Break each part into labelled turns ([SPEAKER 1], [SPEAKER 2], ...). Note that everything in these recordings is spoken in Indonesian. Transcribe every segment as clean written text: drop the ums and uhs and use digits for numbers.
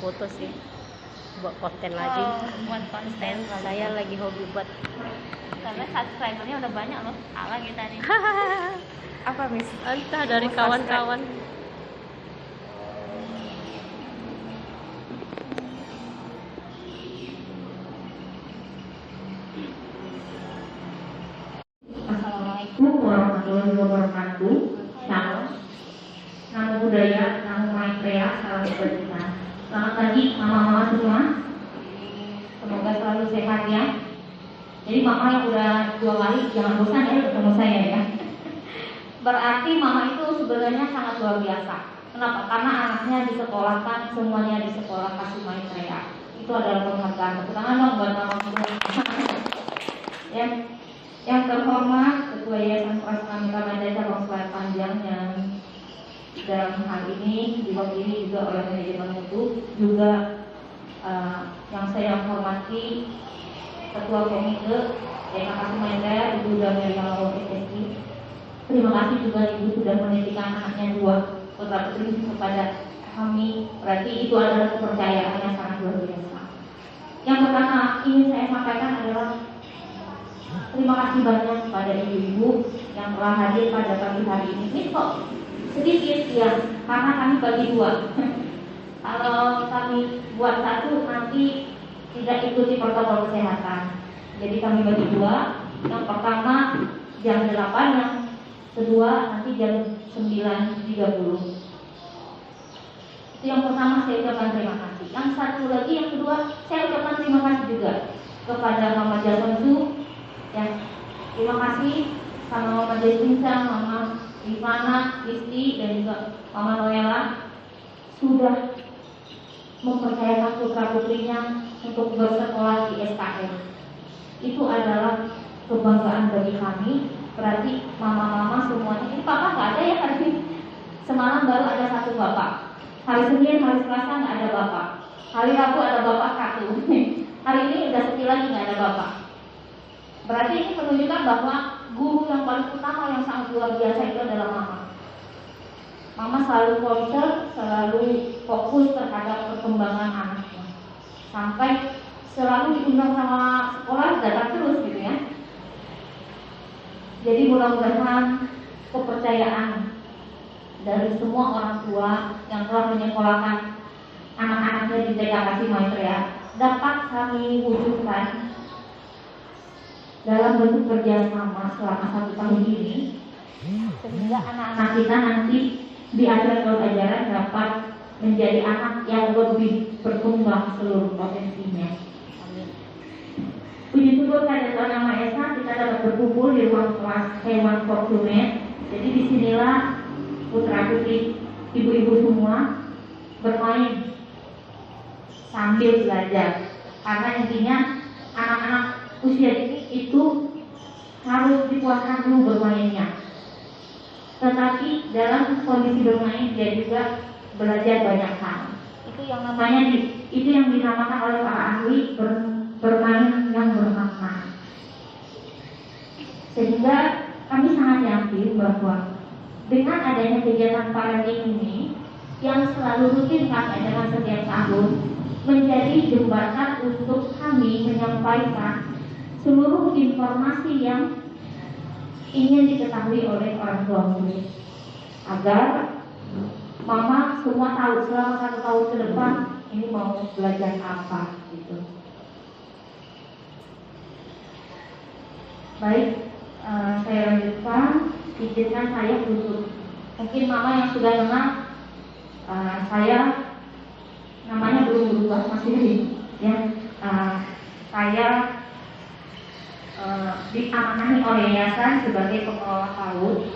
[SPEAKER 1] foto sih, buat konten lagi.
[SPEAKER 2] Buat konten.
[SPEAKER 1] Saya lagi hobi buat
[SPEAKER 2] Karena subscribernya udah banyak loh. Ala kita nih. Apa Miss?
[SPEAKER 1] entah dari kawan-kawan.
[SPEAKER 3] Assalamualaikum warahmatullahi wabarakatuh. Shalom. Namo Buddhaya, Namo Maitreya, salam kebajikan. Selamat pagi mama-mama semua. Semoga selalu sehat ya. Jadi mama yang udah 2 kali jangan bosan ya ketemu saya ya. Berarti mama itu sebenarnya sangat luar biasa. Kenapa? Karena anaknya disekolahkan, semuanya di sekolah Kasih Maitreya. Itu adalah penghargaan. Tepuk tangan dong buat mama semua. Ya. Yang terhormat Ketua Yayasan Prastamika Maitreya Cabang Selayar Panjang yang dalam hal ini diwakili juga oleh manajemen mutu, juga yang saya hormati Ketua Komite Yayasan Kasih Maitreya Ibu Damir Yalawati SSI. Terima kasih juga Ibu sudah menitipkan anaknya 2 putra putri kepada kami. Berarti itu adalah kepercayaan yang sangat luar biasa. Yang pertama ingin saya sampaikan adalah terima kasih banyak kepada ibu-ibu yang telah hadir pada pagi hari ini. Ini kok sedikit ya, karena kami bagi 2. Kalau kami buat 1 nanti tidak ikuti protokol kesehatan. Jadi kami bagi 2. Yang pertama jam 8, yang kedua nanti jam 9.30. Itu yang pertama saya ucapkan terima kasih. Yang satu lagi, yang kedua saya ucapkan terima kasih juga kepada Mama Jasansu. Ya, terima kasih sama Mama Jasinsa, Mama Rifana, Kristi, dan juga Mama Noela sudah mempercayakan putra putrinya untuk bersekolah di SKM. Itu adalah kebanggaan bagi kami. Berarti mama-mama semuanya, ini papa nggak ada ya hari ini. Semalam baru ada 1 bapak. Hari Senin, hari Selasa nggak ada bapak. Hari Rabu ada bapak 1. Hari ini udah sepi lagi nggak ada bapak. Berarti ini menunjukkan bahwa guru yang paling utama yang sangat luar biasa itu adalah mama. Mama selalu concern, selalu fokus terhadap perkembangan anaknya. Sampai selalu diundang sama sekolah, datang terus gitu ya. Jadi mudah-mudahan kepercayaan dari semua orang tua yang telah menyekolahkan anak-anaknya di TK Kasih Maitreya dapat kami wujudkan dalam bentuk kerjasama selama 1 tahun ini, sehingga anak-anak kita nanti di akhir pelajaran dapat menjadi anak yang lebih berkembang seluruh potensinya. Amin. Puji syukur kehadirat Yang Maha Esa, kita dapat berkumpul di ruang kelas Hewan Fortunet. Jadi disinilah putra putri ibu-ibu semua bermain sambil belajar. Karena intinya anak-anak usia ini itu harus dipuaskan dulu bermainnya. Tetapi dalam kondisi bermain dia juga belajar banyak hal. Itu yang namanya itu yang dinamakan oleh para ahli bermain yang bermakna. Sehingga kami sangat yakin bahwa dengan adanya kegiatan parenting ini yang selalu rutin kami adakan setiap tahun, menjadi jembatan untuk kami menyampaikan seluruh informasi yang ingin diketahui oleh orang tua murid, agar mama semua tahu selama 1 tahun ke depan ini mau belajar apa gitu. Baik, saya lanjutkan. Izinkan saya tutup. Mungkin mama yang sudah kenal saya, namanya belum berubah, masih ya. Saya diamanahi oleh yayasan sebagai pengelola PAUD,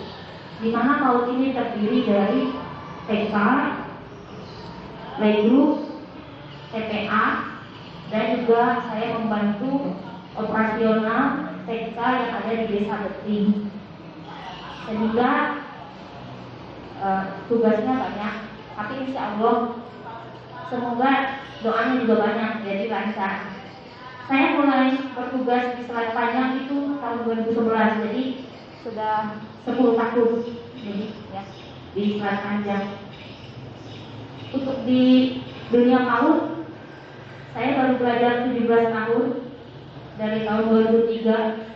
[SPEAKER 3] di mana PAUD ini terdiri dari TK, playgroup, TPA, dan juga saya membantu operasional TK yang ada di Desa Beting. Sehingga tugasnya banyak, tapi insya Allah semoga doanya juga banyak, jadi lancar. Saya mulai bertugas di Selayar Panjang itu tahun 2011, jadi sudah 10 tahun jadi ya di Selayar Panjang. Untuk di Dunia PAUD, saya baru belajar 17 tahun dari tahun 2003.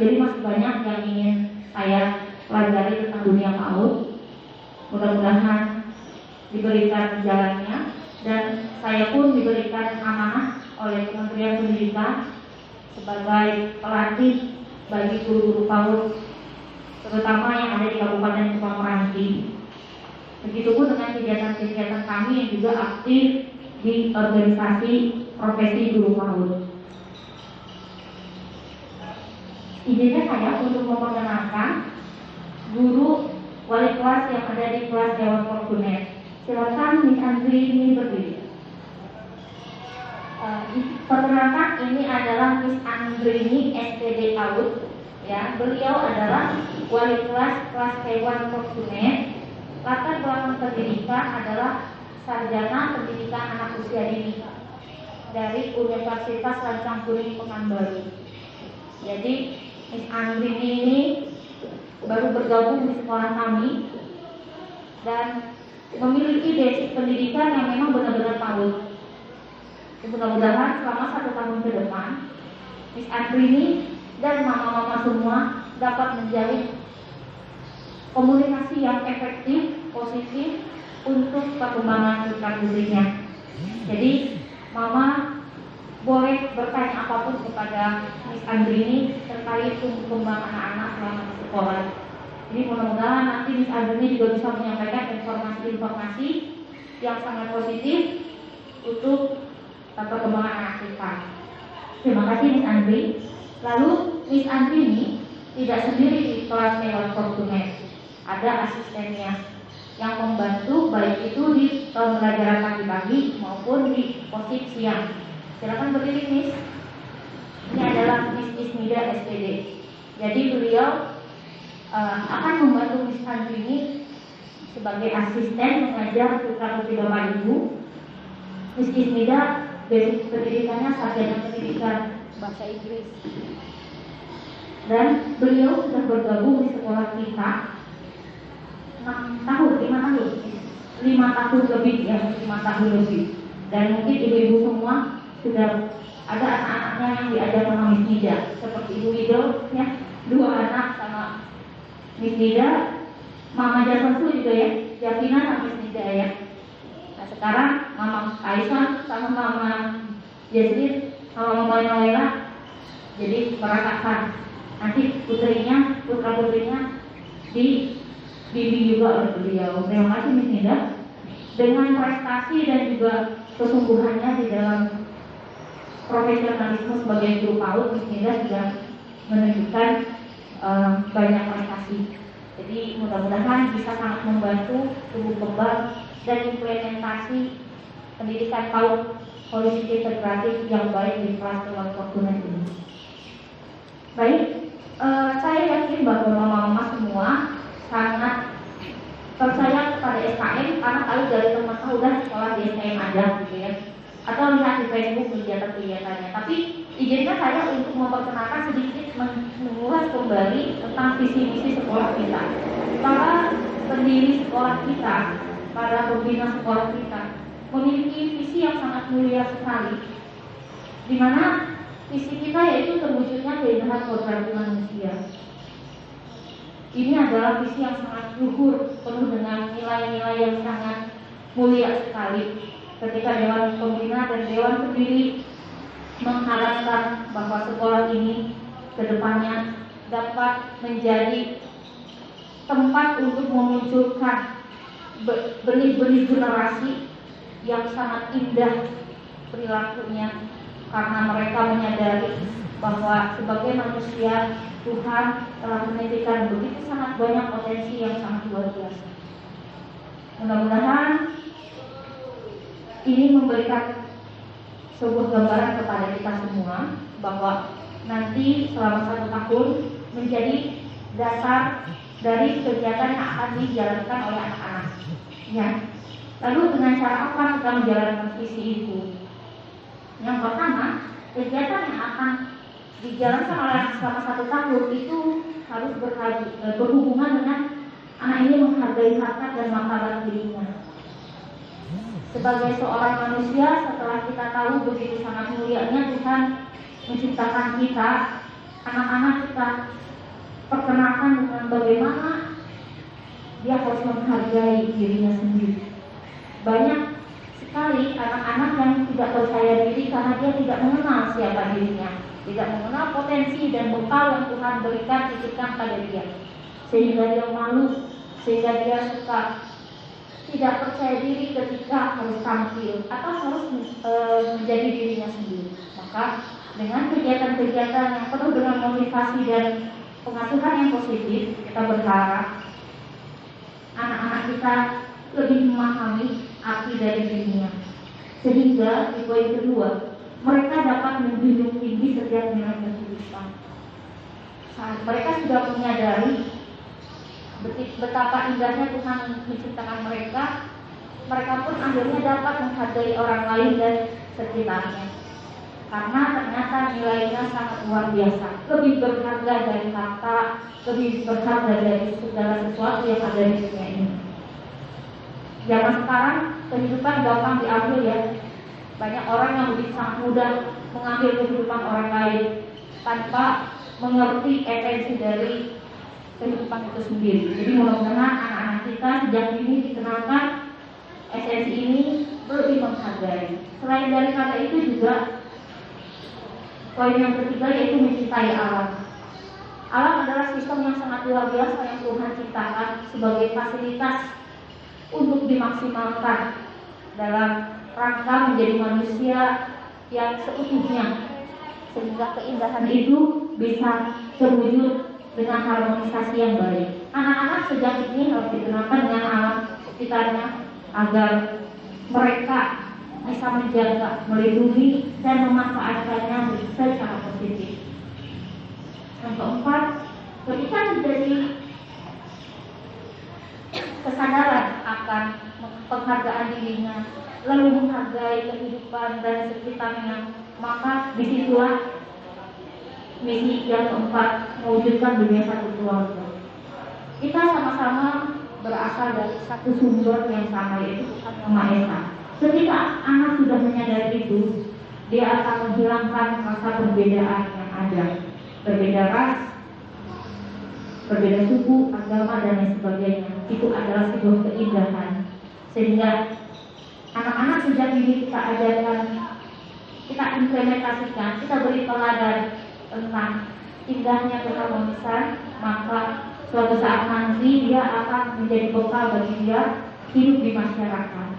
[SPEAKER 3] Jadi masih banyak yang ingin saya pelajari tentang dunia PAUD. Mudah-mudahan diberikan jalannya, dan saya pun diberikan amanah oleh Kementerian Pendidikan sebagai pelatih bagi guru-guru PAUD, terutama yang ada di Kabupaten Kupang Meranti. Begitupun dengan kegiatan-kegiatan kami yang juga aktif di organisasi profesi guru PAUD. Izinnya saya untuk memperkenalkan guru wali kelas yang ada di kelas Dewan Fortuner. Silakan Miss Andri ini berdiri. Perkenalkan, ini adalah Miss Andrini SPD PAUD. Ya, beliau adalah wali kelas Dewan Fortuner. Latar belakang pendidikan adalah sarjana pendidikan anak usia dini dari Universitas Lancang Kuning Pekanbaru. Jadi Miss Andrini ini baru bergabung di sekolah kami dan memiliki basic pendidikan yang memang benar-benar PAUD. Mudah-mudahan selama 1 tahun ke depan Miss Andrini dan mama-mama semua dapat menjalin komunikasi yang efektif, positif untuk perkembangan putra putrinya. Jadi mama boleh bertanya apapun kepada Miss Andrini terkait tumbuh kembang anak-anak selama di sekolah. Jadi mudah-mudahan nanti Miss Andrini juga bisa menyampaikan informasi-informasi yang sangat positif untuk perkembangan anak kita. Terima kasih Miss Andri. Lalu Miss Andrini tidak sendiri di kelas Dewan Fortuner, ada asistennya yang membantu baik itu di pembelajaran pagi-pagi maupun di posisi siang. Silakan berdiri Miss. Ini adalah Miss Ismida SPD. Jadi beliau akan membantu Miss Andrini sebagai asisten mengajar putra putri Bapak Ibu. Miss Ismida basic pendidikannya sarjana pendidikan bahasa Inggris. Dan beliau sudah bergabung di sekolah kita 5 tahun lebih ya, 5 tahun lebih. Dan mungkin ibu-ibu semua sudah ada anak-anaknya yang diajar sama Miss Nida, seperti Ibu Wido ya, 2 anak sama Miss Nida, Mama Jasansu juga ya, Javina sama Miss Nida ya. Nah sekarang Mama Aisyah sama Mama Jasmine sama Mama Noela jadi meratakan. Nanti putra putrinya dibimbing juga oleh beliau. Terima kasih Miss Nida. Dengan prestasi dan juga kesungguhannya di dalam profesionalisme sebagai guru PAUD, Miss Nida sudah menunjukkan banyak prestasi. Jadi mudah-mudahan bisa sangat membantu tumbuh kembang dan implementasi pendidikan PAUD holistik integratif yang baik di kelas Dewan Fortuner ini. Baik, saya yakin bahwa mama-mama semua sangat percaya kepada SKM karena tahu dari teman udah sekolah di SKM aja gitu ya, atau lihat di Facebook kegiatan-kegiatannya. Tapi izinkan saya untuk memperkenalkan sedikit mengulas kembali tentang visi misi sekolah kita. Para pendiri sekolah kita, para pembina sekolah kita memiliki visi yang sangat mulia sekali, di mana visi kita yaitu terwujudnya keindahan kodrat manusia. Ini adalah visi yang sangat luhur, penuh dengan nilai-nilai yang sangat mulia sekali. Ketika Dewan Pembina dan Dewan Pendiri mengharapkan bahwa sekolah ini ke depannya dapat menjadi tempat untuk memunculkan benih-benih generasi yang sangat indah perilakunya, karena mereka menyadari bahwa sebagai manusia Tuhan telah menitipkan begitu sangat banyak potensi yang sangat luar biasa. Mudah-mudahan ini memberikan sebuah gambaran kepada kita semua bahwa nanti selama 1 tahun menjadi dasar dari kegiatan yang akan dijalankan oleh anak-anak. Ya. Lalu dengan cara apa kita menjalankan visi itu? Yang pertama, kegiatan yang akan dijalankan oleh anak selama 1 tahun itu harus berhubungan dengan anak ini menghargai harkat dan martabat dirinya. Sebagai seorang manusia, setelah kita tahu begitu sangat mulianya Tuhan menciptakan kita, anak-anak kita perkenalkan dengan bagaimana dia harus menghargai dirinya sendiri. Banyak sekali anak-anak yang tidak percaya diri karena dia tidak mengenal siapa dirinya, tidak mengenal potensi dan bekal yang Tuhan berikan titipkan pada dia, sehingga dia malu, sehingga dia suka tidak percaya diri ketika harus tampil atau harus menjadi dirinya sendiri. Maka dengan kegiatan-kegiatan yang penuh dengan motivasi dan pengasuhan yang positif, kita berharap anak-anak kita lebih memahami arti dari dirinya, sehingga di poin kedua mereka dapat menjunjung tinggi setiap nilai kehidupan. Saat mereka sudah menyadari betapa indahnya Tuhan menciptakan mereka, mereka pun akhirnya dapat menghargai orang lain dan sekitarnya. Karena ternyata nilainya sangat luar biasa, lebih berharga dari harta, lebih berharga dari segala sesuatu yang ada di dunia ini. Zaman sekarang kehidupan gampang diambil ya. Banyak orang yang begitu sangat mudah mengambil kehidupan orang lain tanpa mengerti esensi dari kehidupan itu sendiri. Jadi mudah-mudahan anak-anak kita sejak dini dikenalkan esensi ini lebih menghargai. Selain daripada itu juga poin yang ketiga yaitu mencintai alam. Alam adalah sistem yang sangat luar biasa yang Tuhan ciptakan sebagai fasilitas untuk dimaksimalkan dalam rangka menjadi manusia yang seutuhnya, sehingga keindahan itu bisa terwujud dengan harmonisasi yang baik. Anak-anak sejak ini harus dikenalkan dengan alam sekitarnya agar mereka bisa menjaga, melindungi, dan memanfaatkannya secara positif. Yang keempat, ketika terjadi kesadaran akan penghargaan dirinya, lalu menghargai kehidupan dan sekitarnya, maka disitulah misi yang keempat, mewujudkan dunia satu keluarga. Kita sama-sama berasal dari satu sumber yang sama, yaitu Tuhan Yang Maha Esa. Ketika anak sudah menyadari itu, dia akan menghilangkan rasa perbedaan yang ada, berbeda ras, berbeda suku, agama, dan lain sebagainya. Itu adalah sebuah keindahan. Sehingga anak-anak sejak dini kita ajarkan, kita implementasikan, kita beri teladan tentang indahnya keharmonisan, maka suatu saat nanti dia akan menjadi bekal bagi dia hidup di masyarakat,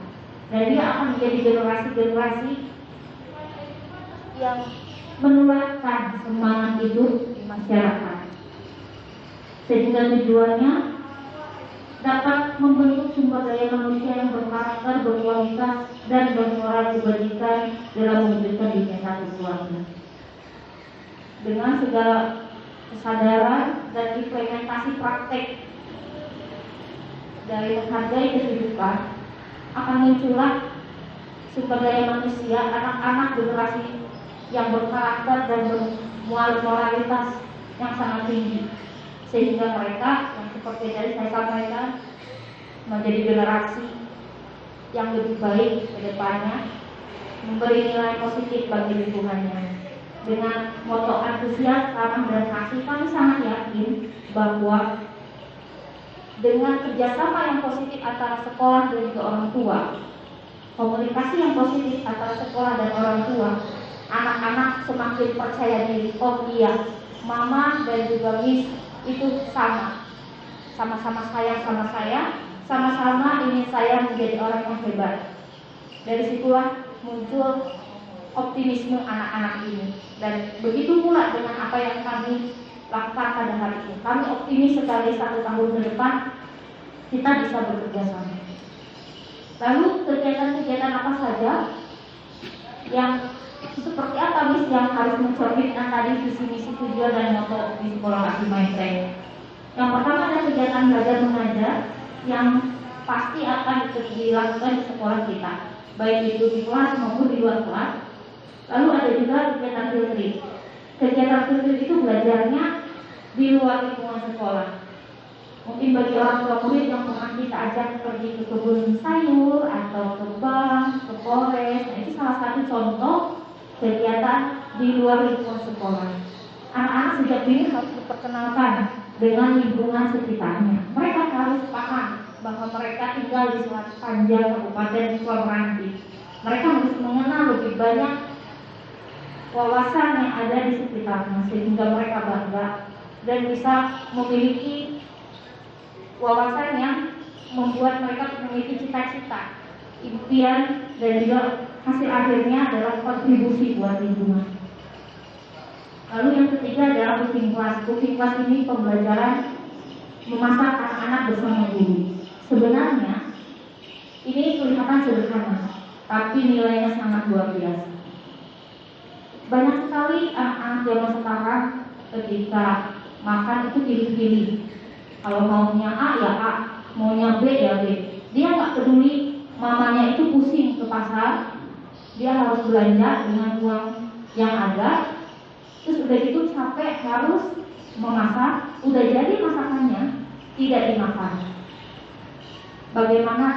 [SPEAKER 3] dan dia akan menjadi generasi-generasi yang menularkan semangat itu di masyarakat, sehingga tujuannya dapat membentuk sumber daya manusia yang berkarakter, berkualitas, dan bermoral kebajikan dalam mewujudkan dunia satu keluarga. Dengan segala kesadaran dan implementasi praktek dari menghargai kehidupan, akan muncullah sumber daya manusia, anak-anak generasi yang berkarakter dan bermoralitas yang sangat tinggi, sehingga mereka yang seperti dari saya sampaikan menjadi generasi yang lebih baik ke depannya, memberi nilai positif bagi lingkungannya. Dengan moto antusias, ramah, dan kasih, kami sangat yakin bahwa dengan kerjasama yang positif antara sekolah dan juga orang tua, komunikasi yang positif antara sekolah dan orang tua, anak-anak semakin percaya diri. Oh iya, mama dan juga miss itu sama-sama sayang sama saya, sama-sama ingin saya menjadi orang yang hebat. Dari situlah muncul optimisme anak-anak ini, dan begitu pula dengan apa yang kami lakukan pada hari ini. Kami optimis sekali 1 tahun ke depan kita bisa bekerja sama. Lalu kegiatan-kegiatan apa saja yang seperti apa Miss yang harus mencerminkan tadi visi misi tujuan dan moto di sekolah Adi Maitreya? Yang pertama ada kegiatan belajar mengajar yang pasti akan dilakukan di sekolah kita, baik itu di kelas maupun di luar kelas. Lalu ada juga kegiatan field trip. Kegiatan field trip itu belajarnya di luar lingkungan sekolah. Mungkin bagi orang tua murid yang pernah kita ajak pergi ke kebun sayur atau ke bank di luar lingkungan sekolah. Anak-anak sejak dini harus diperkenalkan dengan lingkungan sekitarnya. Mereka harus paham bahwa mereka tinggal di Selat Panjang, Kabupaten Meranti. Mereka harus mengenal lebih banyak wawasan yang ada di sekitarnya sehingga mereka bangga dan bisa memiliki wawasan yang membuat mereka memiliki cita-cita, impian, dan juga hasil akhirnya adalah kontribusi buat lingkungan. Lalu yang ketiga adalah cooking class. Cooking class ini pembelajaran memasak anak-anak bersama guru. Sebenarnya ini kelihatan sederhana, tapi nilainya sangat luar biasa. Banyak sekali anak-anak zaman sekarang ketika makan itu pilih-pilih. Kalau maunya A ya A, maunya B ya B. Dia nggak peduli mamanya itu pusing ke pasar, dia harus belanja dengan uang yang ada. Terus udah gitu sampai harus memasak, udah jadi masakannya tidak dimakan. Bagaimana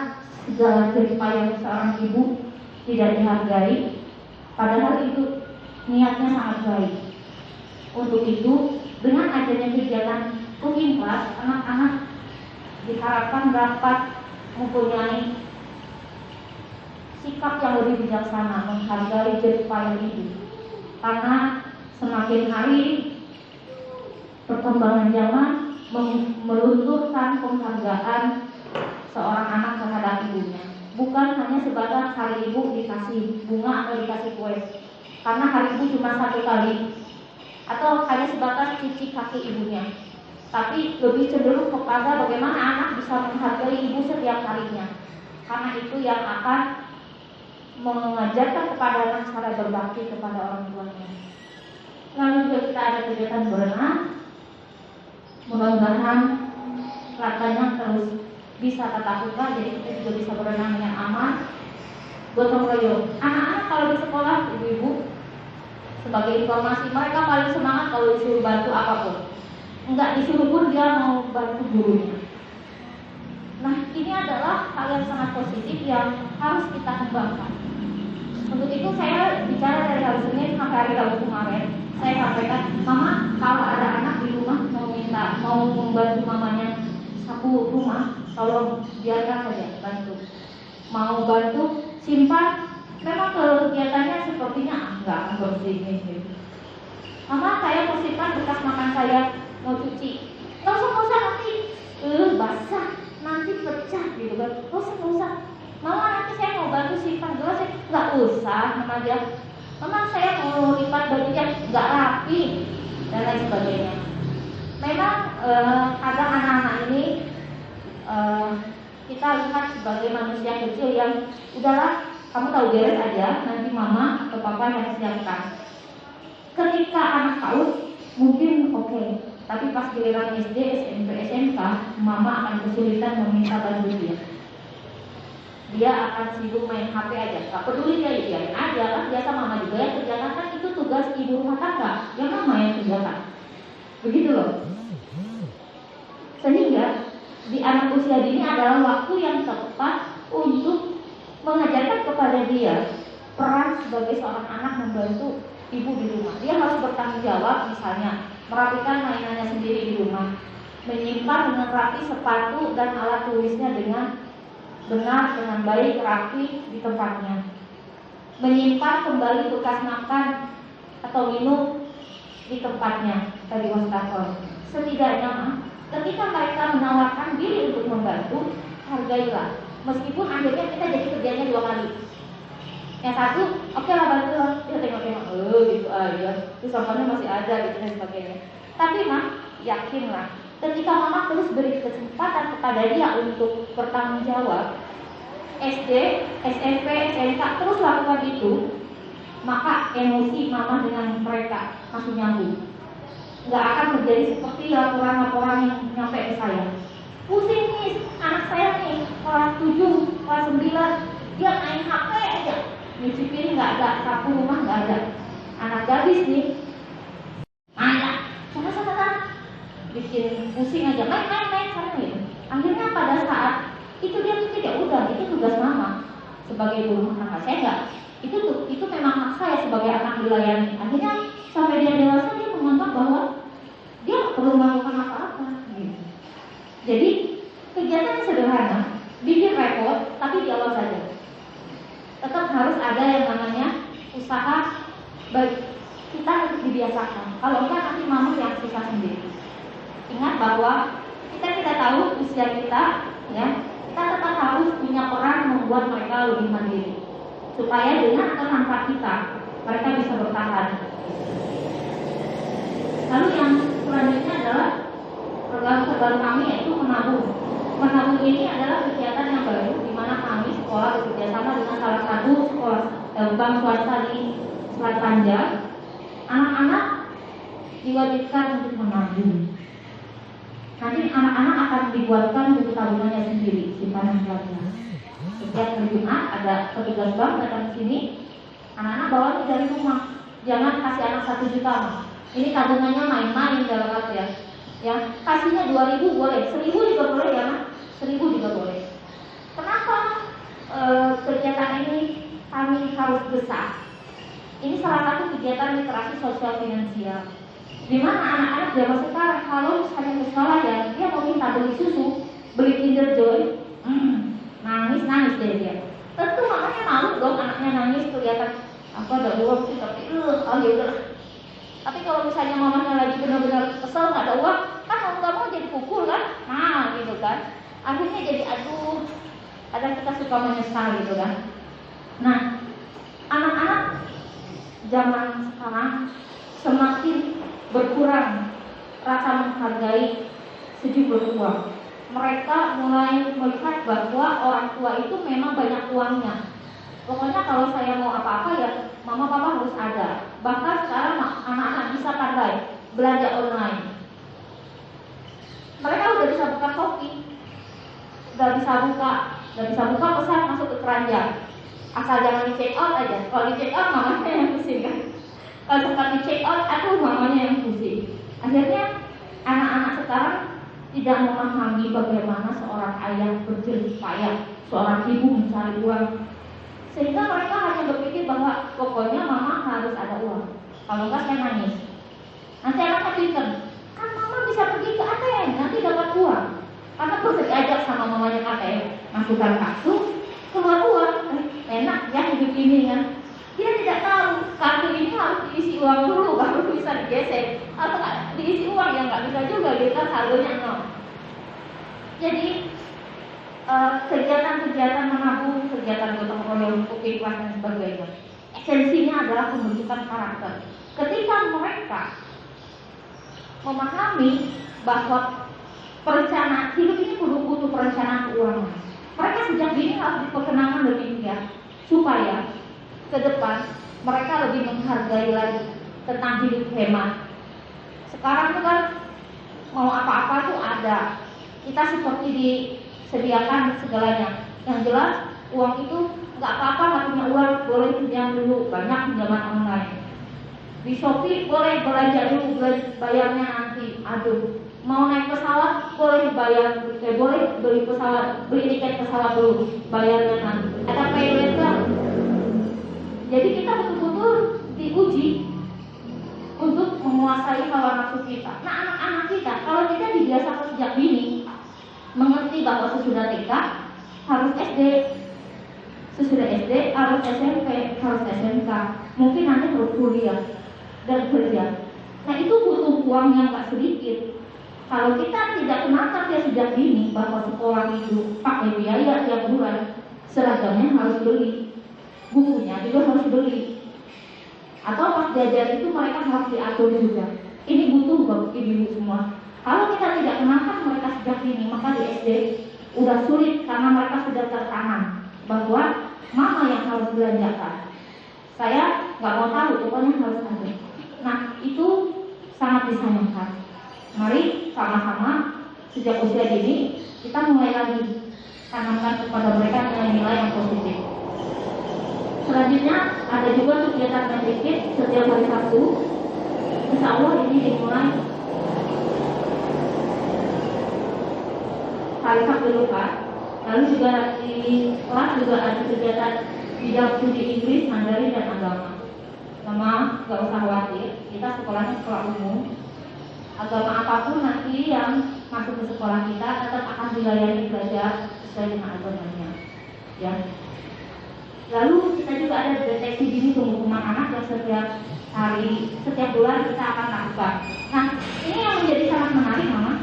[SPEAKER 3] segala jerih payah seorang ibu tidak dihargai, padahal itu niatnya sangat baik. Untuk itu, dengan adanya kegiatan cooking class, anak-anak diharapkan dapat mempunyai sikap yang lebih bijaksana, menghargai jerih payah ibu. Karena semakin hari perkembangan zaman melunturkan penghargaan seorang anak terhadap ibunya. Bukan hanya sebatas hari ibu dikasih bunga atau dikasih kue, karena hari ibu cuma satu kali, atau hanya sebatas cuci kaki ibunya. Tapi lebih cenderung kepada bagaimana anak bisa menghargai ibu setiap harinya, karena itu yang akan mengajarkan kepada anak cara berbakti kepada orang tuanya. Lalu juga kita ada kegiatan berenang. Mudah-mudahan latihannya terus bisa tatap muka, jadi kita juga bisa berenang dengan aman. Gotong royong. Anak-anak kalau di sekolah, ibu-ibu, sebagai informasi, mereka paling semangat kalau disuruh bantu apapun. Enggak disuruh pun dia mau bantu gurunya. Nah, ini adalah hal yang sangat positif yang harus kita kembangkan. Untuk itu saya bicara dari hari Senin sampai hari Rabu kemarin. Saya sampaikan, Mama, kalau ada anak di rumah mau membantu mamanya sapu rumah, tolong biarkan saja bantu. Mau bantu simpan, memang kegiatannya sepertinya enggak akan bersih ini. Mama, saya mau simpan bekas makan saya, mau cuci. Nggak usah nanti basah, nanti pecah gitu kan. Nggak usah. Mama, nanti saya mau bantu simpan gelas, nggak usah, Mama dia. Mama, saya mau lipat bajunya, nggak rapi, dan lain sebagainya. Memang kadang anak-anak ini kita lihat sebagai manusia kecil yang udahlah, kamu tahu beres aja, nanti mama atau papa yang siapkan. Ketika anak PAUD mungkin oke, tapi pas giliran SD, SMP, SMK, mama akan kesulitan meminta bantu dia. Dia akan sibuk main HP aja, gak peduli dia biarin aja kan, biasa mama juga yang kerjakan, kan itu tugas ibu rumah tangga, yang mama yang kerjakan. Begitu loh. Sehingga di anak usia dini adalah waktu yang tepat untuk mengajarkan kepada dia peran sebagai seorang anak membantu ibu di rumah. Dia harus bertanggung jawab, misalnya merapikan mainannya sendiri di rumah, menyimpan dengan rapi sepatu dan alat tulisnya dengan benar, dengan baik, rapi di tempatnya, menyimpan kembali bekas makan atau minum di tempatnya dari wastafel. Setidaknya ketika mereka menawarkan diri untuk membantu, hargailah, meskipun akhirnya kita jadi kerjanya 2 kali. Yang satu, oke lah bantu lah, dia tengok-tengok, gitu aja, terus soalnya masih ada gitu dan sebagainya. Tapi yakinlah, ketika mama terus beri kesempatan kepada dia untuk bertanggung jawab, SD, SMP, SMK terus lakukan itu, maka emosi mama dengan mereka masih nyambung. Nggak akan terjadi seperti laporan-laporan yang nyampe ke saya. Pusing nih, anak saya nih kelas 7, kelas 9, dia main HP aja, nyuci piring nggak ada, sapu rumah nggak ada. Anak gadis nih, sana, bikin pusing aja, main sana gitu. Akhirnya pada saat itu dia pikir ya udah, itu tugas mama sebagai ibu rumah tangga. Saya nggak Itu memang hak saya sebagai anak dilayani. Akhirnya sampai dia dewasa dia menganggap bahwa dia nggak perlu melakukan apa-apa. Gitu. Jadi kegiatan yang sederhana, bikin repot, tapi di awal saja. Tetap harus ada yang namanya usaha bagi kita untuk dibiasakan. Kalau enggak nanti mama yang susah sendiri. Ingat bahwa kita tidak tahu usia kita, ya, kita tetap harus punya peran membuat mereka lebih mandiri, supaya dengan atau tanpa kita mereka bisa bertahan. Lalu yang selanjutnya adalah program terbaru kami yaitu menabung. Menabung ini adalah kegiatan yang baru di mana kami sekolah bekerjasama dengan salah satu sekolah bank swasta di Selat Panjang. Anak-anak diwajibkan untuk menabung. Nanti anak-anak akan dibuatkan buku tabungannya sendiri, simpanan pelajaran. Setiap hari Jumat ada petugas bank datang ke sini, anak-anak bawa dari rumah. Jangan kasih anak 1 juta, ini tabungannya main-main dalam arti ya. Ya, kasihnya 2.000 boleh, 1.000 juga boleh ya, 1.000 juga boleh. Kenapa kegiatan ini kami harus besar? Ini salah satu kegiatan literasi sosial finansial, di mana anak-anak zaman sekarang kalau misalnya ke sekolah ya, dia mau minta beli susu, beli Kinder Joy, nangis deh dia. Tentu makanya malu dong anaknya nangis kelihatan apa ada uang sih, tapi oh ya udah. Tapi kalau misalnya mamanya lagi benar-benar kesel nggak ada uang, kan mau nggak mau jadi pukul kan, nah gitu kan. Akhirnya jadi aduh, kadang kita suka menyesal gitu kan. Nah, anak-anak zaman sekarang semakin berkurang rasa menghargai sejumlah uang. Mereka mulai melihat bahwa orang tua itu memang banyak uangnya. Pokoknya kalau saya mau apa-apa ya mama papa harus ada. Bahkan sekarang anak-anak bisa pandai belanja online. Mereka udah bisa buka Shopee, udah bisa buka pesan masuk ke keranjang. Asal jangan di check out aja. Kalau di check out mamanya yang pusing kan. Kalau sempat di check out, aduh mamanya yang pusing. Akhirnya anak-anak sekarang tidak memahami bagaimana seorang ayah berjerih payah, seorang ibu mencari uang. Sehingga mereka hanya berpikir bahwa pokoknya mama harus ada uang. Kalau enggak saya nangis. Nanti anaknya pinter, kan mama bisa pergi ke ATM, nanti dapat uang. Karena gue diajak sama mamanya ke ATM, masukkan kartu, keluar uang. Enak ya hidup ini kan. Dia tidak tahu kartu ini harus diisi uang dulu baru bisa digesek. Atau nggak diisi uang ya nggak bisa juga, kita saldonya nol. Jadi kegiatan-kegiatan menabung, kegiatan gotong royong, upah dan sebagainya, esensinya adalah pembentukan karakter. Ketika mereka memahami bahwa perencanaan hidup ini butuh perencanaan keuangan, mereka sejak dini harus diperkenalkan lebih giat supaya ke depan mereka lebih menghargai lagi tentang hidup hemat. Sekarang itu kan mau apa-apa tuh ada, kita seperti disediakan segalanya. Yang jelas uang itu nggak apa-apa, nggak punya uang boleh pinjam dulu, banyak pinjaman online. Di Shopee boleh belanja dulu, bayarnya nanti. Aduh, mau naik pesawat boleh bayar, boleh beli pesawat, beli tiket pesawat dulu, bayarnya nanti. Ada pay later. Jadi kita betul-betul diuji untuk menguasai hawa nafsu kita. Nah, anak-anak kita kalau kita dibiasakan sejak dini mengerti bahwa sesudah TK harus SD, sesudah SD harus SMP, harus SMK, mungkin nanti harus kuliah dan kerja. Nah, itu butuh uang yang gak sedikit. Kalau kita tidak kenalkan dia sejak dini bahwa sekolah itu pakai biaya tiap bulan, seragamnya harus beli, bukunya juga harus beli, atau pas jajan itu mereka harus diatur juga. Ini butuh bagi ibu semua. Kalau kita tidak kenalkan mereka sejak dini, maka di SD udah sulit karena mereka sudah tertanam bahwa mama yang harus belanjakan. Saya nggak mau tahu, pokoknya harus ada. Nah, itu sangat disayangkan. Mari sama-sama sejak usia dini kita mulai lagi tanamkan kepada mereka nilai-nilai yang positif. Selanjutnya ada juga kegiatan medikit setiap hari Sabtu. Insya Allah ini dimulai hari Sabtu lupa. Lalu juga di kelas juga ada kegiatan bidang studi Inggris, Mandarin, dan agama. Sama nggak usah khawatir, kita sekolahnya sekolah umum. Agama apapun nanti yang masuk ke sekolah kita tetap akan dilayani belajar sesuai dengan agamanya. Ya. Lalu kita juga ada deteksi dini tumbuh anak yang setiap bulan kita akan lakukan. Nah, ini yang menjadi sangat menarik, Mama.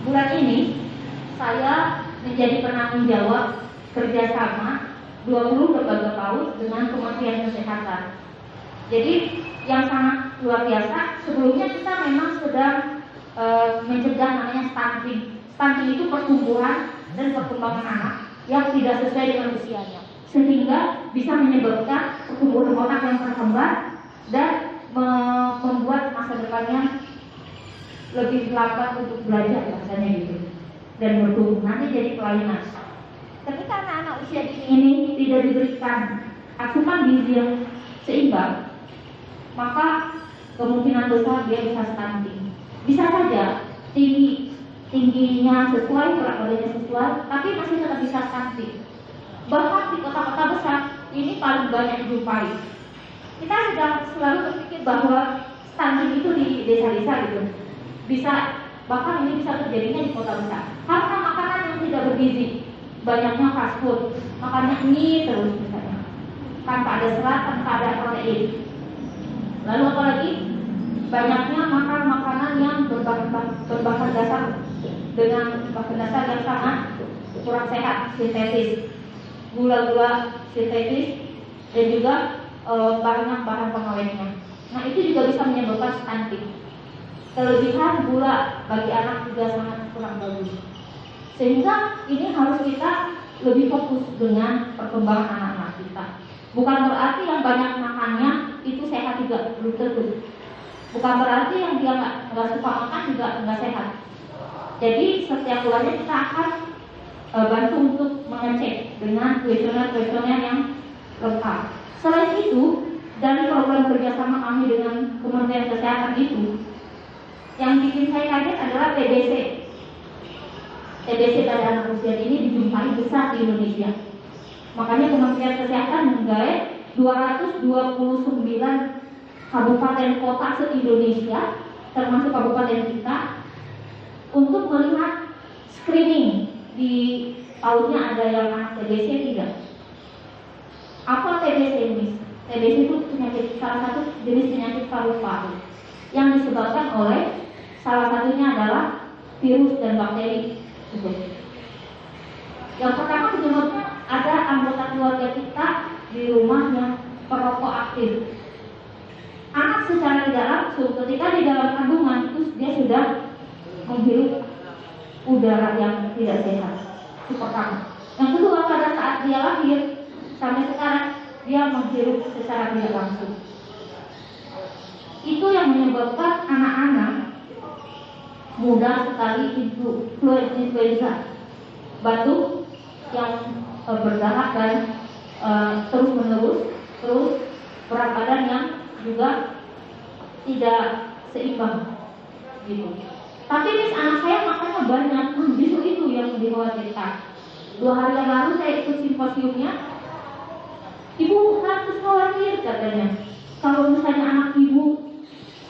[SPEAKER 3] Bulan ini saya menjadi penanggung jawab kerjasama 20 lembaga PAUD dengan Kementerian Kesehatan. Jadi yang sangat luar biasa, sebelumnya kita memang sedang mencegah namanya stunting. Stunting itu pertumbuhan dan perkembangan anak yang tidak sesuai dengan usianya, sehingga bisa menyebabkan pertumbuhan otak yang terhambat dan membuat masa depannya lebih lambat untuk belajar, rasanya gitu, dan bertumbuh nanti jadi kelainan. Ketika anak-anak usia dini ini tidak diberikan asupan gizi yang seimbang, maka kemungkinan besar dia bisa stunting. Bisa saja tingginya sesuai, berat badannya sesuai, tapi masih tetap bisa stunting. Bahkan di kota-kota besar ini paling banyak dijumpai. Kita sedang selalu berpikir bahwa stunting itu di desa-desa gitu. Bahkan ini bisa terjadinya di kota besar. Karena makanan yang tidak bergizi, banyaknya fast food, makannya mie terus misalnya, tanpa ada serat, tanpa ada protein. Lalu apalagi banyaknya makan makanan yang berbahan dasar dengan bahan dasar yang sangat kurang sehat, sintetis, gula-gula sintetis, dan juga banyak bahan pengawetnya. Nah, itu juga bisa menyebabkan stunting. Kelebihan gula bagi anak juga sangat kurang bagus. Sehingga ini harus kita lebih fokus dengan perkembangan anak-anak kita. Bukan berarti yang banyak makannya itu sehat juga, belum tentu. Bukan berarti yang dia nggak suka makan juga nggak sehat. Jadi setiap bulannya kita akan bantu untuk mengecek dengan kuesioner-kuesioner yang lengkap. Selain itu, dari program kerjasama kami dengan Kementerian Kesehatan itu, yang bikin saya kaget adalah TBC. TBC pada anak usia ini dijumpai besar di Indonesia. Makanya Kementerian Kesehatan menggait 229 kabupaten kota se-Indonesia, termasuk kabupaten kita, untuk melihat screening di PAUD-nya ada yang anak TBC tidak. Apa TBC ini? TBC itu salah satu jenis penyakit paru-paru yang disebabkan oleh salah satunya adalah virus dan bakteri. Yang pertama penyebabnya ada anggota keluarga kita di rumah yang perokok aktif. Anak secara tidak langsung ketika di dalam kandungan itu dia sudah menghirup udara yang tidak sehat. Itu pertama. Yang kedua, pada saat dia lahir sampai sekarang dia menghirup secara tidak langsung. Itu yang menyebabkan anak-anak mudah sekali influenza, batuk yang berdarah dan terus menerus, terus berat badan yang juga tidak seimbang gitu. Tapi anak saya makannya banyak, justru itu yang dikhawatirkan. 2 hari yang lalu saya ikut simposiumnya, ibu harus khawatir katanya kalau misalnya anak ibu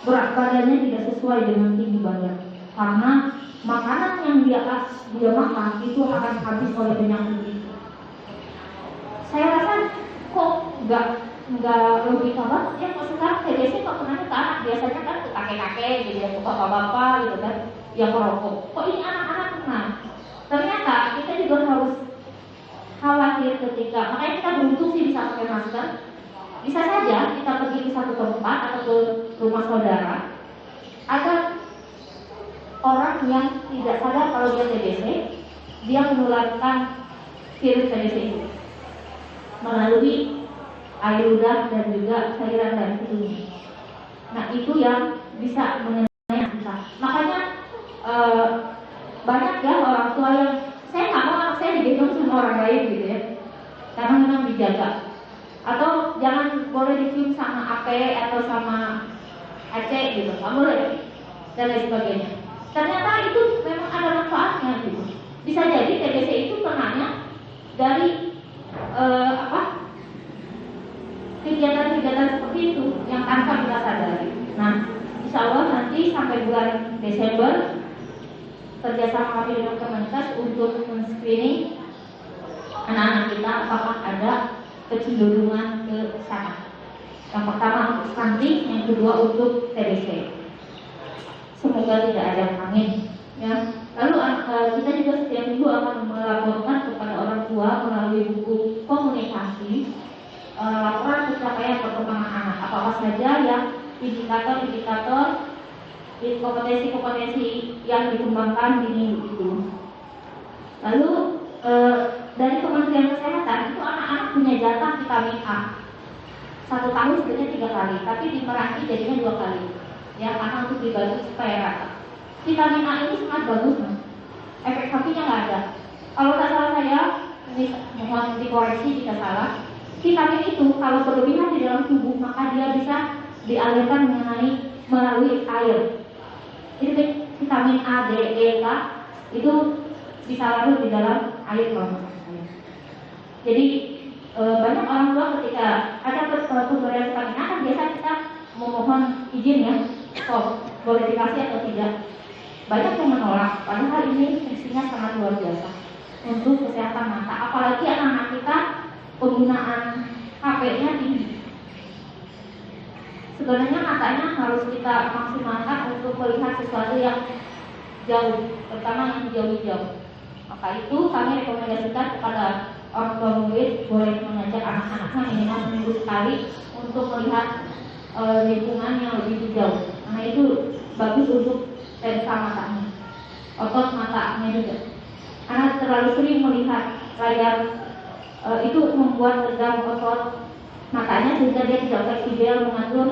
[SPEAKER 3] berat badannya tidak sesuai dengan tinggi badan, karena makanan yang dia makan itu akan habis oleh penyakit itu. Saya rasa kok nggak logika banget ya, kok sekarang TBC kok pernah ke anak, biasanya kan ke kakek-kakek gitu ya, ke bapak-bapak gitu kan yang merokok, kok ini anak-anak kena. Ternyata kita juga harus khawatir ketika, makanya kita beruntung sih bisa pakai masker. Bisa saja kita pergi ke satu tempat atau ke rumah saudara, ada orang yang tidak sadar kalau dia TBC, dia menularkan virus TBC itu melalui air ludah dan juga cairan dari hidung. Nah, itu yang bisa mengenai kita. Makanya banyak ya orang tua yang saya nggak mau anak saya digendong sama orang lain gitu ya, karena memang dijaga. Atau jangan boleh dicium sama Ape atau sama Aceh gitu, nggak boleh, dan lain sebagainya. Ternyata itu memang ada manfaatnya gitu. Bisa jadi TBC itu kenanya dari kegiatan-kegiatan seperti itu yang tanpa kita sadari. Nah, insya Allah nanti sampai bulan Desember kerjasama kami dengan Kemenkes untuk men-screening anak-anak kita apakah ada kecenderungan ke sana. Yang pertama untuk stunting, yang kedua untuk TBC. Semoga tidak ada angin. Ya. Lalu kita juga setiap minggu akan melaporkan kepada orang tua melalui buku komunikasi laporan pencapaian perkembangan anak. Apa saja yang indikator-indikator kompetensi-kompetensi yang dikembangkan di minggu itu. Lalu dari Kementerian Kesehatan itu anak-anak punya jatah vitamin A. 1 tahun sebenarnya 3 kali, tapi di Meranti jadinya 2 kali. Ya, karena untuk dibagi supaya rata. Vitamin A ini sangat bagus, Mas. Efek sampingnya nggak ada. Kalau tak salah saya, ini mohon dikoreksi jika salah. Vitamin itu kalau berlebihan di dalam tubuh maka dia bisa dialirkan melalui air. Itu vitamin A, D, E, K itu bisa larut di dalam air kalau menurut saya. Jadi banyak orang tua ketika ada pemberian vitamin A kan biasa kita memohon izin ya, boleh dikasih atau tidak. Banyak yang menolak, padahal ini fungsinya sangat luar biasa untuk kesehatan mata. Apalagi anak-anak kita penggunaan HP-nya tinggi. Sebenarnya matanya harus kita maksimalkan untuk melihat sesuatu yang jauh, terutama yang jauh-jauh. Maka itu kami rekomendasikan kepada orang tua murid boleh mengajak anak-anaknya minimal seminggu sekali untuk melihat lingkungan yang lebih jauh. Nah itu bagus untuk lensa matanya, otot matanya juga. Karena terlalu sering melihat layar itu membuat tegang otot matanya sehingga dia tidak fleksibel mengatur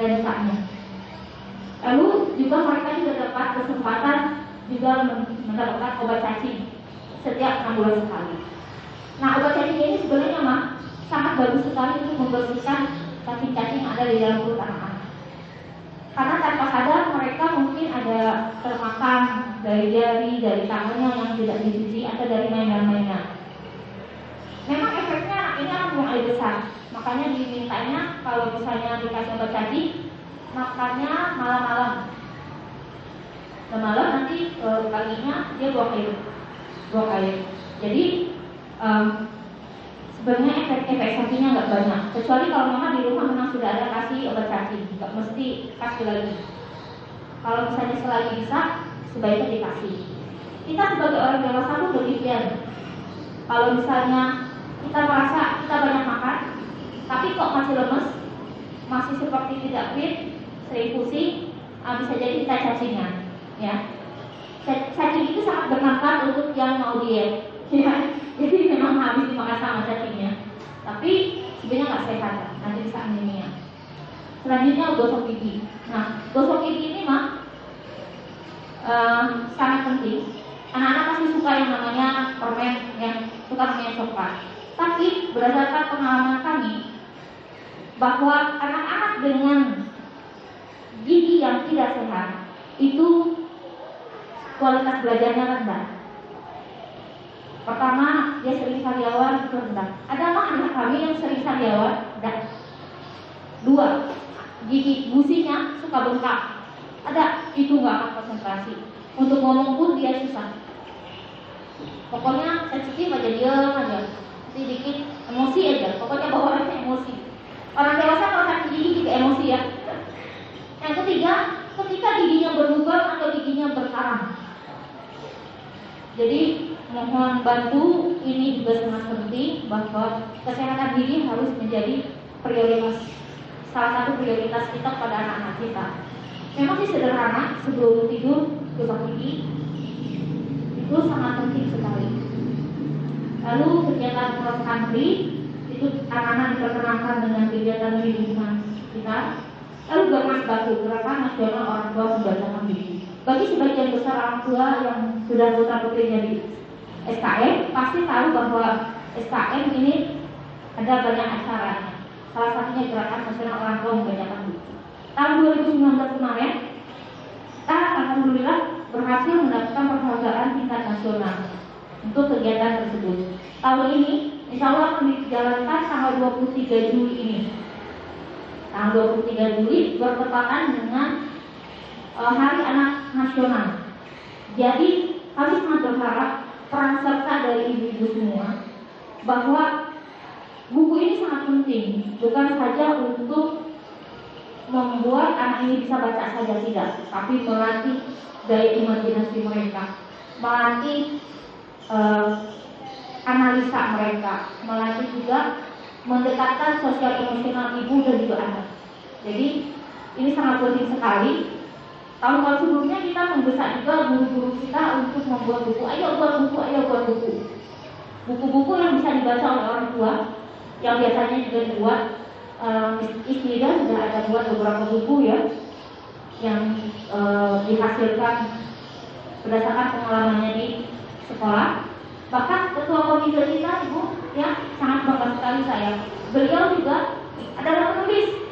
[SPEAKER 3] lensanya. Lalu juga mereka juga dapat kesempatan juga mendapatkan obat cacing setiap 6 bulan sekali. Nah obat cacing ini sebenarnya mah sangat bagus sekali untuk membersihkan cacing-cacing yang ada di dalam perut anak-anak. Karena tanpa sadar mereka mungkin ada termakan dari jari, dari tangannya yang tidak dicuci atau dari mainan-mainan. Memang efeknya ini akan buang air besar, makanya dimintanya kalau misalnya dikasih obat cacing makannya malam-malam. Malam nanti paginya dia buang air. Jadi sebenarnya efek sampingnya nggak banyak, kecuali kalau mama di rumah memang sudah ada kasih obat cacing, nggak mesti kasih lagi. Kalau misalnya selagi bisa, sebaiknya dikasih. Kita sebagai orang dewasa pun demikian. Kalau misalnya kita merasa kita banyak makan, tapi kok masih lemes, masih seperti tidak fit, sering pusing, bisa jadi kita cacingnya. Ya, cacing itu sangat bermanfaat untuk yang mau diet. Ya, jadi memang habis dimakan sama cacingnya, tapi sebenarnya nggak sehat, nanti bisa anemia. Selanjutnya gosok gigi. Nah, gosok gigi ini mah sangat penting. Anak-anak pasti suka yang namanya permen yang suka namanya coklat. Tapi berdasarkan pengalaman kami bahwa anak-anak dengan gigi yang tidak sehat itu kualitas belajarnya rendah. Pertama, dia sering sariawan itu rendah. Ada anak kami yang sering sariawan, rendah. 2, gigi gusinya suka bengkak. Ada, itu nggak akan konsentrasi. Untuk ngomong pun dia susah. Pokoknya sensitif aja, diam aja. Nanti dikit emosi aja. Pokoknya bawaannya emosi. Orang dewasa kalau sakit gigi juga emosi ya. Yang ketiga, ketika giginya berlubang atau giginya berkarang. Jadi mohon bantu, ini juga sangat penting bahwa kesehatan gigi harus menjadi prioritas, salah satu prioritas kita pada anak-anak kita. Memang sih sederhana, sebelum tidur gosok gigi itu sangat penting sekali. Lalu kegiatan cross country itu anak-anak diperkenalkan dengan kegiatan di lingkungan kita. Lalu gerakan baku, gerakan nasional orang tua membacakan gigi. Bagi sebagian besar orang tua yang sudah putra putrinya di SKM pasti tahu bahwa SKM ini ada banyak acaranya. Salah satunya gerakan nasional orang tua membacakan gigi. Tahun 2019 kemarin kita alhamdulillah berhasil mendapatkan penghargaan tingkat nasional untuk kegiatan tersebut. Tahun ini insya Allah akan dijalankan tanggal 23 Juli ini. Tanggal 23 Juli bertepatan dengan Hari Anak Nasional. Jadi kami sangat berharap peran serta dari ibu-ibu semua bahwa buku ini sangat penting, bukan saja untuk membuat anak ini bisa baca saja tidak, tapi melatih daya imajinasi mereka, melatih analisa mereka, melatih juga mendekatkan sosial emosional ibu dan juga anak. Jadi ini sangat penting sekali. Tahun-tahun sebelumnya kita mendesak juga guru-guru kita untuk membuat buku. Ayo buat buku, ayo buat buku. Buku-buku yang bisa dibaca oleh orang tua, yang biasanya juga dibuat. Istilah sudah ada buat beberapa buku ya, yang dihasilkan berdasarkan pengalamannya di sekolah. Bahkan ketua komite kita ibu ya sangat bangga sekali saya. Beliau juga adalah penulis.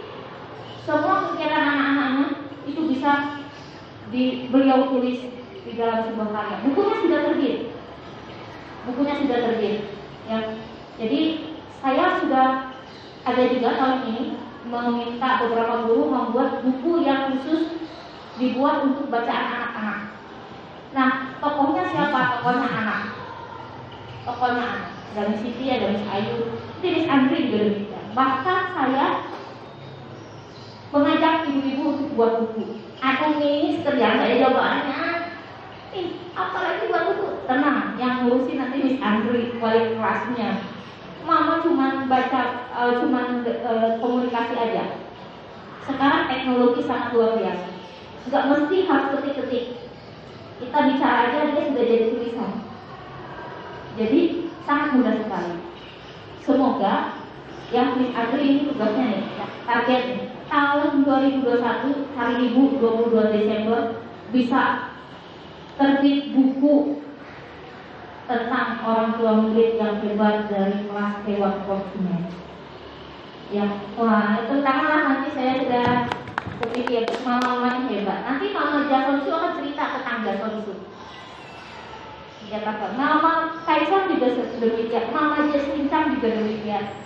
[SPEAKER 3] Semua kegiatan anak-anaknya itu bisa beliau tulis di dalam sebuah karya. Bukunya sudah terbit. Ya. Jadi saya sudah ada juga tahun ini meminta beberapa guru membuat buku yang khusus dibuat untuk bacaan anak-anak. Nah, tokohnya siapa? Tokohnya anak. Dari Siti ada Miss Ayu, Miss Andri juga demikian. Bahkan saya mengajak ibu-ibu untuk buat buku. Aku ini kerjaan saya jawabannya. Apalagi buat buku. Tenang, yang ngurusin nanti Miss Andri, wali kelasnya. Mama cuma baca, komunikasi aja. Sekarang teknologi sangat luar biasa. Nggak mesti harus ketik-ketik. Kita bicara aja dia sudah jadi tulisan. Jadi sangat mudah sekali. Semoga yang Miss Andri ini tugasnya nih, targetnya tahun 2021 hari Ibu 22 Desember bisa terbit buku tentang orang tua murid yang hebat dari kelas Dewan Konsumen. Ya, wah itu tanganlah nanti saya sudah berpikir mama yang hebat. Nanti Mama Jason itu akan cerita tentang Jason itu. Dia kata, Mama Kaisang juga demikian, Mama Jasmine Chang juga demikian,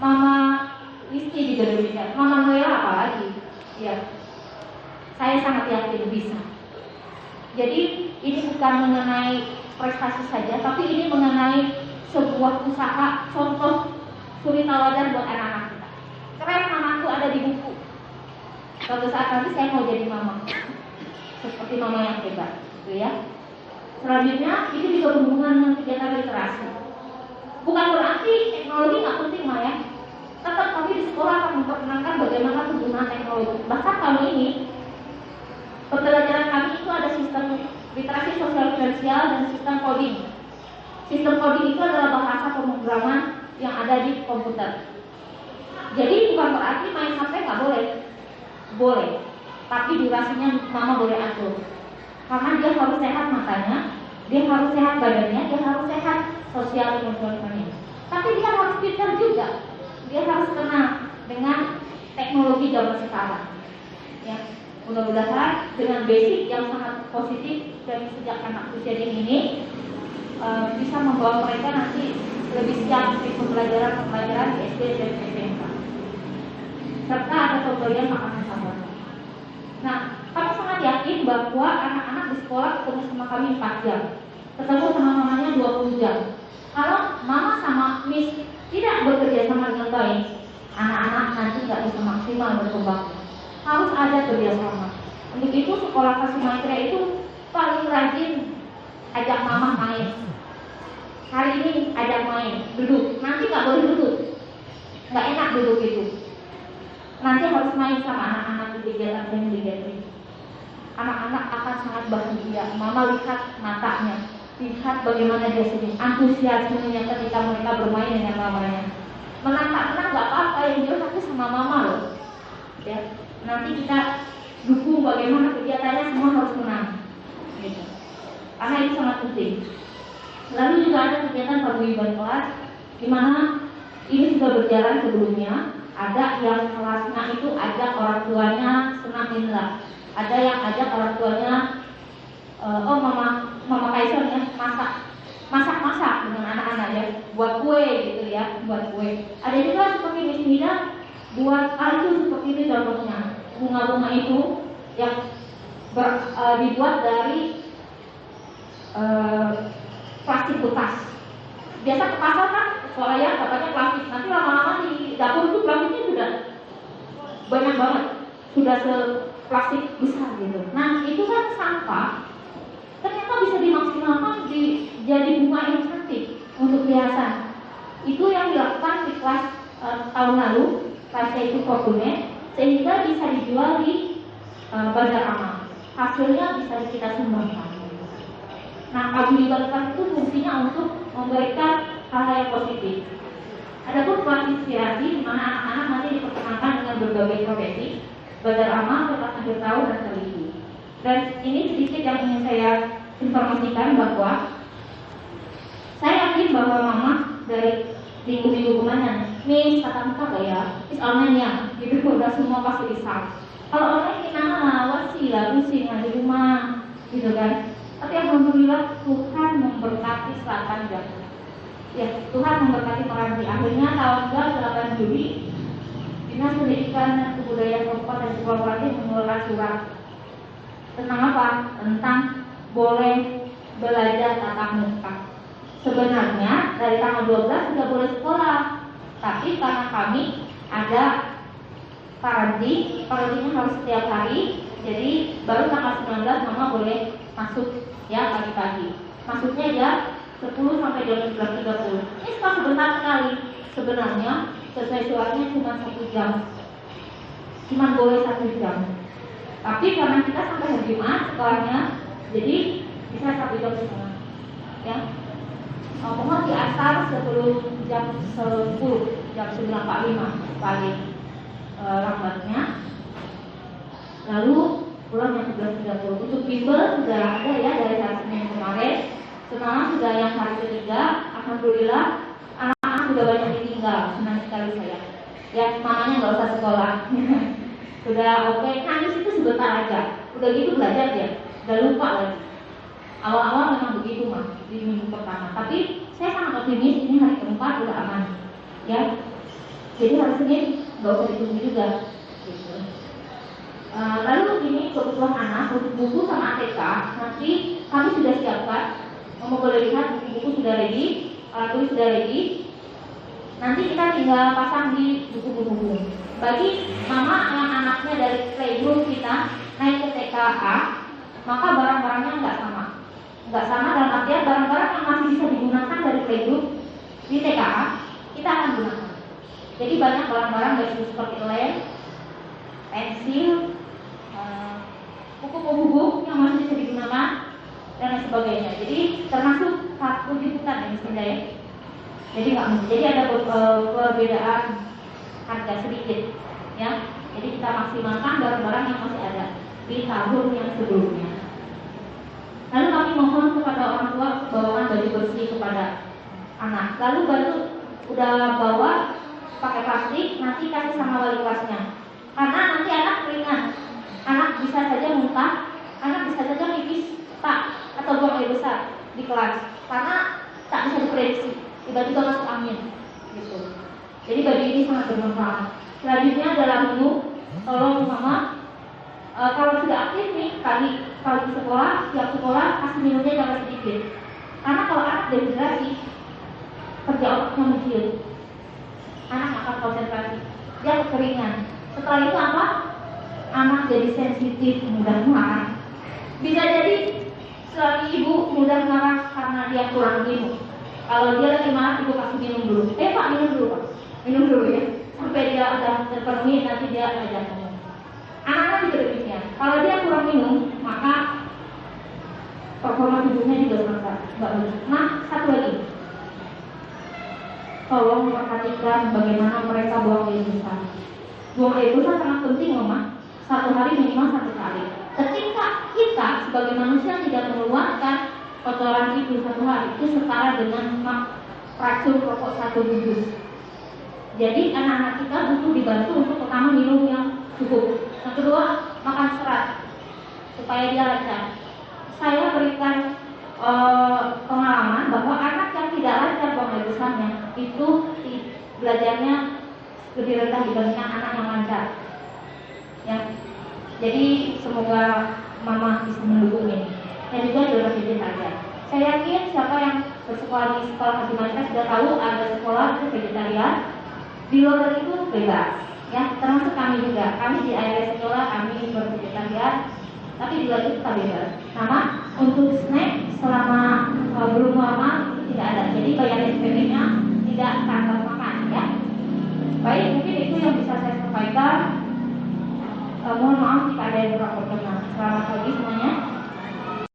[SPEAKER 3] Mama Isti juga demikian, Mama Noella apalagi. Ya, saya sangat yakin bisa. Jadi ini bukan mengenai prestasi saja, tapi ini mengenai sebuah usaha, contoh suri tauladan buat anak-anak kita. Keren, mamaku ada di buku. Suatu saat nanti saya mau jadi mama, seperti mama yang hebat, gitu ya. Selanjutnya, ini juga berhubungan dengan kegiatan literasi. Bukan berarti teknologi nggak penting, ya. Tetap kami di sekolah akan memperkenalkan bagaimana penggunaan teknologi. Bahkan kali ini, pembelajaran kami itu ada sistem literasi sosial finansial dan sistem coding. Sistem coding itu adalah bahasa pemrograman yang ada di komputer. Jadi bukan berarti main HP nggak boleh. Boleh. Tapi durasinya mama boleh atur. Karena dia harus sehat matanya, dia harus sehat badannya, dia harus sehat sosial emosionalnya. Tapi dia harus pintar juga. Dia harus kenal dengan teknologi zaman sekarang. Ya, mudah-mudahan dengan basic yang sangat positif dari sejak anak usia dini ini bisa membawa mereka nanti lebih siap di pembelajaran di SD dan SMK. Serta ada pemberian makanan sahabat. Nah, kami sangat yakin bahwa anak-anak di sekolah ketemu sama kami 4 jam, ketemu sama mamanya 20 jam. Kalau mama sama miss tidak bekerja sama dengan baik, anak-anak nanti nggak bisa maksimal berkembang. Harus ada kerjasama. Untuk itu sekolah kasih maestria itu paling rajin ajak mama main. Hari ini ajak main, duduk. Nanti nggak boleh duduk, nggak enak duduk itu. Nanti harus main sama anak-anak di kegiatan ini. Anak-anak akan sangat bahagia. Mama lihat matanya, lihat bagaimana dia senyum, antusiasmenya ketika mereka bermain dengan mamanya. Menang nggak apa-apa, yang jelas aku sama mama loh. Ya, nanti kita dukung bagaimana kegiatannya, semua harus menang. Gitu. Karena itu sangat penting. Lalu juga ada kegiatan paguyuban kelas, di mana ini sudah berjalan sebelumnya. Ada yang kelasnya itu ajak orang tuanya senam indra. Ada yang ajak orang tuanya, mama Kaisang ya masak masak-masak dengan anak-anak ya, buat kue gitu ya, buat kue. Ada juga seperti Miss Nida buat kaldu seperti itu contohnya. Bunga-bunga itu yang dibuat dari plastik bekas. Biasa ke pasar kan, sekolah ya katanya plastik. Nanti lama-lama di dapur itu plastiknya sudah banyak banget, sudah seplastik besar gitu. Nah itu kan sampah, ternyata bisa dimaksimalkan jadi bunga yang cantik untuk hiasan. Itu yang dilakukan di kelas tahun lalu, kelasnya itu Fortune, sehingga bisa dijual di bazar amal. Hasilnya bisa kita sumbangkan. Nah, paguyuban itu fungsinya untuk memberikan hal-hal yang positif. Adapun kelas inspirasi, di mana anak-anak nanti diperkenalkan dengan berbagai profesi, bazar amal, kelas akhir tahun dan seligi. Dan ini sedikit yang ingin saya informasikan bahwa saya yakin bahwa mama dari minggu-minggu kemarin, Miss tatap muka gak ya? Miss online ya? Gitu udah semua pasti bisa. Kalau online gimana? Wasi lah, pusing di rumah, gitu kan? Tapi alhamdulillah Tuhan memberkati selatan jam. Ya, Tuhan memberkati Meranti. Akhirnya tanggal 8 Juli Dinas Pendidikan dan Kebudayaan Kabupaten Kepulauan Meranti mengeluarkan surat tentang apa? Tentang boleh belajar tatap muka. Sebenarnya dari tanggal 12 sudah boleh sekolah, tapi karena kami ada karantina harus setiap hari, jadi baru tanggal 19 mama boleh masuk ya pagi-pagi. Masuknya ya 10 sampai jam 11.30. Ini sebentar sekali. Sebenarnya sesuai suratnya cuma 1 jam, cuma boleh 1 jam. Tapi karena kita sampai hari Jumat sekolahnya, jadi bisa 1 jam setengah. Ya. Mohon di asar sebelum jam 10, jam 9.45 paling lambatnya. Lalu pulang jam 11.30. Untuk bimbel sudah ada ya dari hari Senin kemarin. Semalam sudah yang hari ketiga. Alhamdulillah anak-anak sudah banyak ditinggal. Senang sekali saya. Ya mamanya nggak usah sekolah. Sudah oke. Nangis itu sebentar aja. Udah gitu belajar ya. Udah lupa lagi. Awal-awal memang begitu mah di minggu pertama. Tapi saya sangat optimis ini hari keempat udah aman. Ya. Jadi hari Senin nggak usah ditunggu juga. Gitu. Lalu ini kebutuhan anak untuk buku sama ATK nanti kami sudah siapkan. Kamu boleh lihat buku-buku sudah ready, alat tulis sudah ready. Nanti kita tinggal pasang di buku-buku. Bagi mama yang anaknya dari playgroup kita naik ke TKA, maka barang-barangnya nggak sama. Nggak sama dalam artian barang-barang yang masih bisa digunakan dari playgroup di TKA kita akan gunakan. Jadi banyak barang-barang seperti lem, pensil, buku-buku yang masih bisa digunakan dan lain sebagainya. Jadi termasuk 1 liputan ya misalnya ya. Jadi nggak, jadi ada perbedaan harga sedikit ya. Jadi kita maksimalkan barang-barang yang masih ada di tahun yang sebelumnya. Lalu kami mohon kepada orang tua bawakan baju bersih kepada anak. Lalu baru udah bawa pakai plastik, nanti kasih sama wali kelasnya. Karena nanti anak keringat, anak bisa saja muntah, anak bisa saja pipis tak atau buang air besar di kelas. Karena tak bisa diprediksi, tiba-tiba masuk angin, gitu. Jadi baju ini sangat bermanfaat. Selanjutnya adalah menu. Tolong mama, kalau sudah aktif nih tadi kalau di sekolah, setiap sekolah kasih minumnya jangan sedikit. Karena kalau anak dehidrasi, kerja otaknya mengecil, anak akan konsentrasi, dia kekeringan. Setelah itu apa? Anak jadi sensitif, mudah marah. Bisa jadi suami ibu mudah marah karena dia kurang minum. Kalau dia lagi marah, ibu kasih minum dulu. Pak minum dulu pak, minum dulu ya. Sampai dia udah terpenuhi, nanti dia ajak ngomong. Anak-anak juga demikian. Kalau dia kurang minum, maka performa tubuhnya juga sangat bagus. Nah, satu lagi, tolong perhatikan bagaimana mereka buang air besar. Buang air besar sangat penting, Mama. 1 hari minimal 1 kali. Ketika kita sebagai manusia tidak mengeluarkan kotoran itu 1 hari, itu setara dengan racun rokok 1 bungkus. Jadi anak-anak kita butuh dibantu untuk pertama minum yang cukup. Yang kedua, makan serat supaya dia lancar. Saya berikan pengalaman bahwa anak yang tidak lancar pengajusannya itu belajarnya lebih rendah dibandingkan anak yang lancar. Ya, jadi semoga Mama bisa mendukung ini. Dan juga jalur vegetarian. Saya yakin siapa yang bersekolah di sekolah Haji Manika sudah tahu ada sekolah itu vegetarian. Di luar dari itu bebas. Ya, termasuk kami juga. Kami di area sekolah kami bervegetarian, tapi di luar itu kita bebas. Sama untuk snack selama belum normal itu tidak ada. Jadi bayar SPP-nya tidak tanpa makan, ya. Baik, mungkin itu yang bisa saya sampaikan. Mohon maaf jika ada yang kurang berkenan. Selamat pagi semuanya.